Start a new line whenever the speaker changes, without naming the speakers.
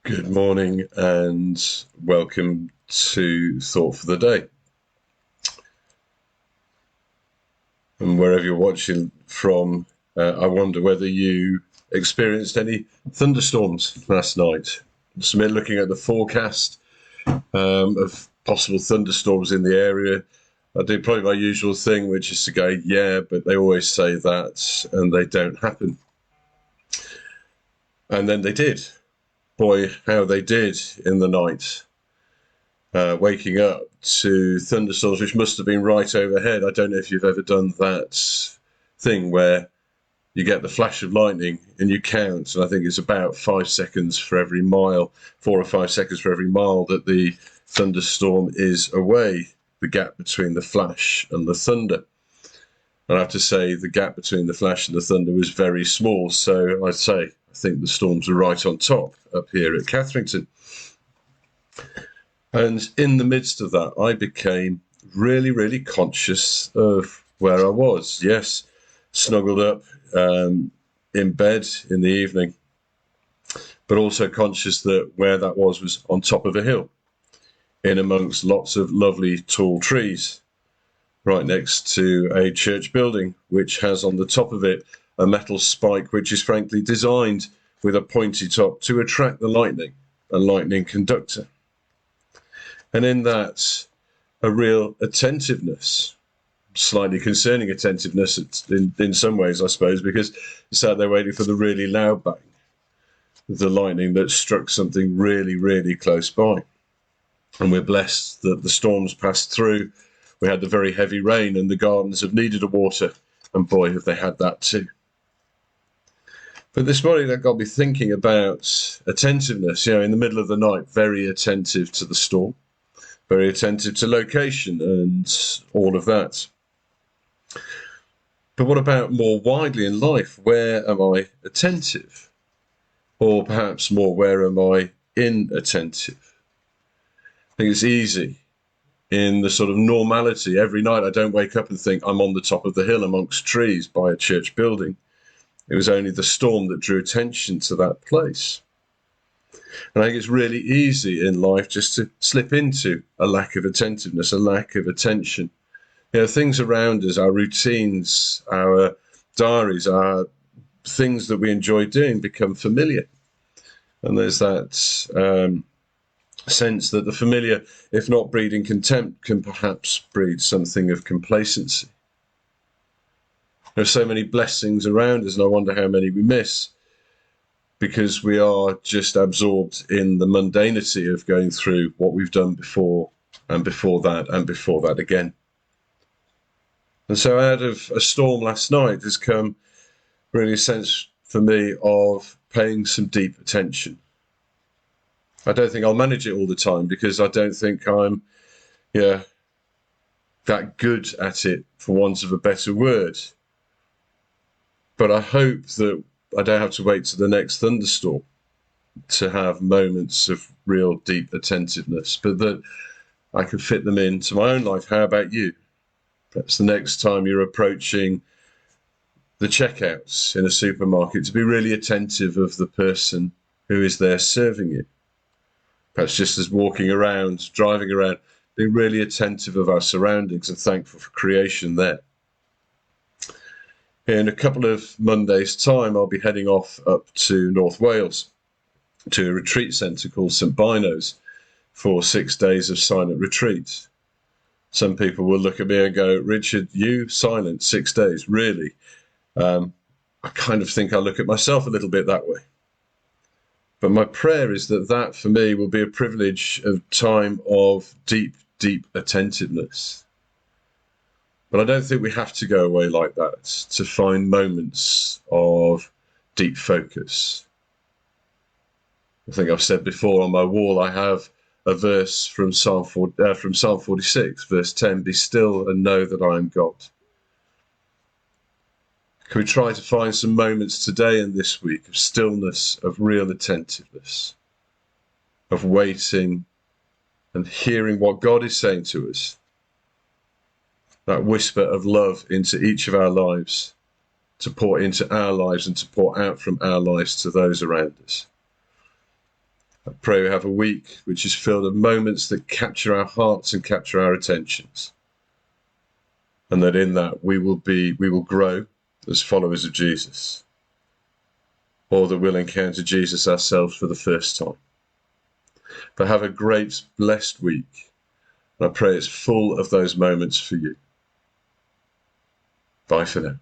Good morning and welcome to Thought for the Day. And wherever you're watching from, I wonder whether you experienced any thunderstorms last night. So we're looking at the forecast of possible thunderstorms in the area. I do probably my usual thing, which is to go, yeah, but they always say that and they don't happen. And then they did. Boy, how they did in the night. Waking up to thunderstorms, which must have been right overhead. I don't know if you've ever done that thing where you get the flash of lightning and you count, and I think it's about 5 seconds for every mile, 4 or 5 seconds for every mile that the thunderstorm is away, the gap between the flash and the thunder. And I have to say the gap between the flash and the thunder was very small, so I think the storms are right on top up here at Catherington. And in the midst of that, I became really, really conscious of where I was. Yes, snuggled up in bed in the evening, but also conscious that where that was on top of a hill, in amongst lots of lovely tall trees, right next to a church building, which has on the top of it a metal spike, which is frankly designed with a pointy top to attract the lightning, a lightning conductor. And in that, a real attentiveness, slightly concerning attentiveness in some ways, I suppose, because it's out there waiting for the really loud bang, the lightning that struck something really, really close by. And we're blessed that the storms passed through. We had the very heavy rain and the gardens have needed a water, and boy, have they had that too. But this morning that got me thinking about attentiveness, in the middle of the night, very attentive to the storm, very attentive to location and all of that. But what about more widely in life? Where am I attentive? Or perhaps more, where am I inattentive? I think it's easy in the sort of normality. Every night I don't wake up and think I'm on the top of the hill amongst trees by a church building. It was only the storm that drew attention to that place. And I think it's really easy in life just to slip into a lack of attentiveness, a lack of attention. Things around us, our routines, our diaries, our things that we enjoy doing become familiar. And there's that sense that the familiar, if not breeding contempt, can perhaps breed something of complacency. There are so many blessings around us, and I wonder how many we miss because we are just absorbed in the mundanity of going through what we've done before and before that and before that again. And so out of a storm last night has come really a sense for me of paying some deep attention. I don't think I'll manage it all the time because I don't think I'm that good at it, for want of a better word. But I hope that I don't have to wait to the next thunderstorm to have moments of real deep attentiveness, but that I can fit them into my own life. How about you? Perhaps the next time you're approaching the checkouts in a supermarket, to be really attentive of the person who is there serving you. Perhaps just as walking around, driving around, being really attentive of our surroundings and thankful for creation there. In a couple of Mondays' time, I'll be heading off up to North Wales to a retreat centre called St Bino's for 6 days of silent retreat. Some people will look at me and go, Richard, you silent 6 days, really? I kind of think I look at myself a little bit that way. But my prayer is that for me will be a privilege of time of deep, deep attentiveness. But I don't think we have to go away like that to find moments of deep focus. I think I've said before, on my wall I have a verse from Psalm 46, verse 10, be still and know that I am God. Can we try to find some moments today and this week of stillness, of real attentiveness, of waiting and hearing what God is saying to us? That whisper of love into each of our lives, to pour into our lives and to pour out from our lives to those around us. I pray we have a week which is filled with moments that capture our hearts and capture our attentions. And that in that we will grow as followers of Jesus, or that we'll encounter Jesus ourselves for the first time. But have a great, blessed week. And I pray it's full of those moments for you. Bye for now.